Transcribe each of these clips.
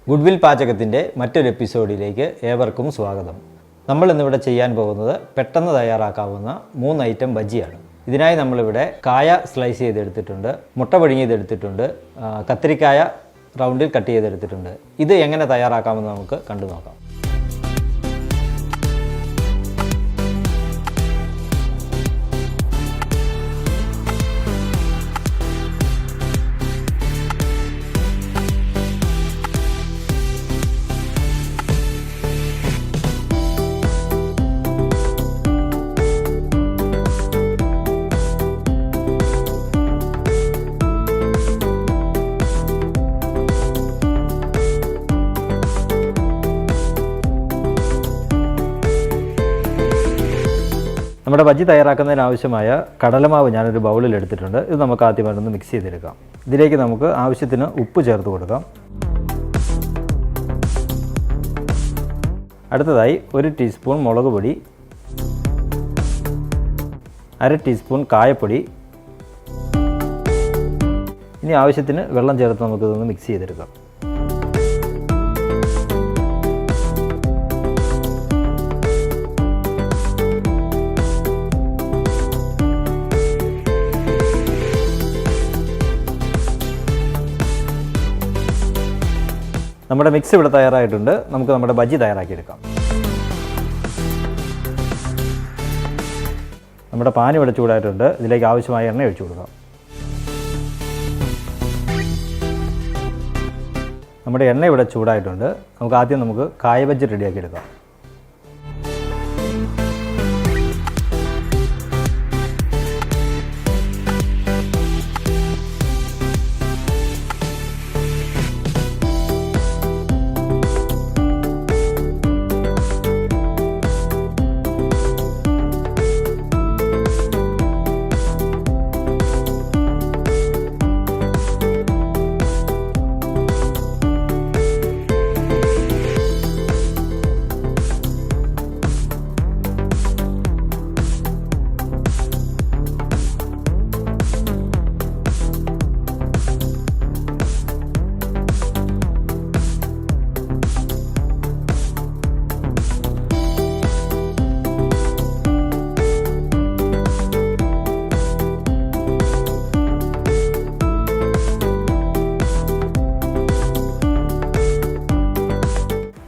Goodwill പാചകത്തിൻ്റെ മറ്റൊരു എപ്പിസോഡിലേക്ക് ഏവർക്കും സ്വാഗതം. നമ്മൾ ഇന്നിവിടെ ചെയ്യാൻ പോകുന്നത് പെട്ടെന്ന് തയ്യാറാക്കാവുന്ന 3 ഐറ്റം ബജ്ജിയാണ്. ഇതിനായി നമ്മളിവിടെ കായ സ്ലൈസ് ചെയ്തെടുത്തിട്ടുണ്ട്, മുട്ട പുഴുങ്ങിയതെടുത്തിട്ടുണ്ട്, കത്തിരിക്കായ റൗണ്ടിൽ കട്ട് ചെയ്തെടുത്തിട്ടുണ്ട്. ഇത് എങ്ങനെ തയ്യാറാക്കാമെന്ന് നമുക്ക് കണ്ടു നോക്കാം. നമ്മുടെ ബജ്ജി തയ്യാറാക്കുന്നതിനാവശ്യമായ കടലമാവ് ഞാനൊരു ബൗളിൽ എടുത്തിട്ടുണ്ട്. ഇത് നമുക്ക് ആദ്യമായിട്ടൊന്ന് മിക്സ് ചെയ്തെടുക്കാം. ഇതിലേക്ക് നമുക്ക് ആവശ്യത്തിന് ഉപ്പ് ചേർത്ത് കൊടുക്കാം. അടുത്തതായി 1 ടീസ്പൂൺ മുളക് പൊടി, 1/2 ടീസ്പൂൺ കായപ്പൊടി. ഇനി ആവശ്യത്തിന് വെള്ളം ചേർത്ത് നമുക്കിതൊന്ന് മിക്സ് ചെയ്തെടുക്കാം. നമ്മുടെ മിക്സ് ഇവിടെ തയ്യാറായിട്ടുണ്ട്. നമുക്ക് നമ്മുടെ ബജ്ജി തയ്യാറാക്കിയെടുക്കാം. നമ്മുടെ പാൻ ഇവിടെ ചൂടായിട്ടുണ്ട്. ഇതിലേക്ക് ആവശ്യമായ എണ്ണ ഒഴിച്ചു കൊടുക്കാം. നമ്മുടെ എണ്ണ ഇവിടെ ചൂടായിട്ടുണ്ട്. നമുക്ക് കായ ബജ്ജി റെഡിയാക്കിയെടുക്കാം.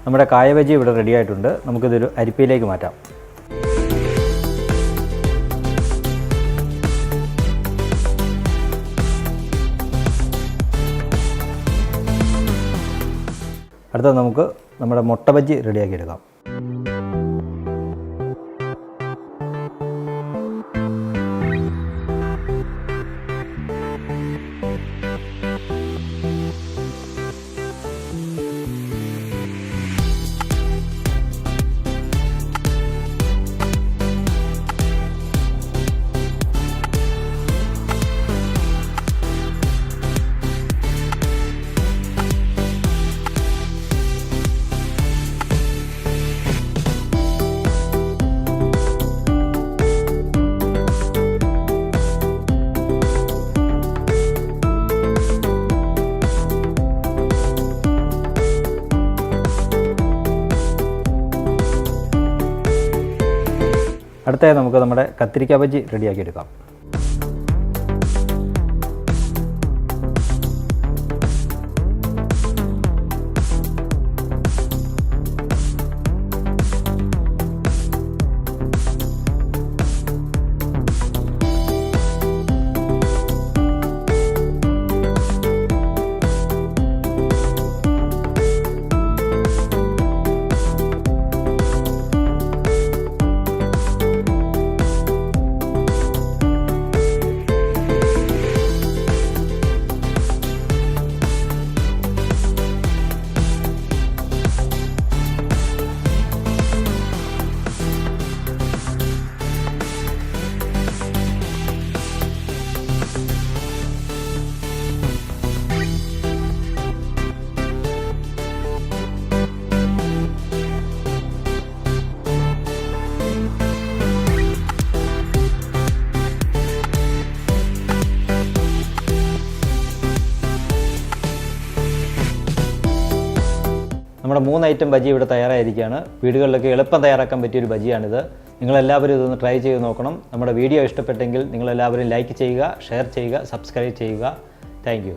നമ്മുടെ കായ ബജ്ജി ഇവിടെ റെഡി ആയിട്ടുണ്ട്. നമുക്കിതൊരു അരിപ്പയിലേക്ക് മാറ്റാം. അടുത്തത് നമുക്ക് നമ്മുടെ മുട്ട ബജ്ജി റെഡിയാക്കി എടുക്കാം. അടുത്തതായി നമുക്ക് നമ്മുടെ കത്തിരിക്ക ബജ്ജി റെഡിയാക്കി എടുക്കാം. നമ്മുടെ 3 ഐറ്റം ബജി ഇവിടെ തയ്യാറായിരിക്കുകയാണ്. വീടുകളിലൊക്കെ എളുപ്പം തയ്യാറാക്കാൻ പറ്റിയൊരു ബജിയാണിത്. നിങ്ങളെല്ലാവരും ഇതൊന്ന് ട്രൈ ചെയ്ത് നോക്കണം. നമ്മുടെ വീഡിയോ ഇഷ്ടപ്പെട്ടെങ്കിൽ നിങ്ങളെല്ലാവരും ലൈക്ക് ചെയ്യുക, ഷെയർ ചെയ്യുക, സബ്സ്ക്രൈബ് ചെയ്യുക. Thank you.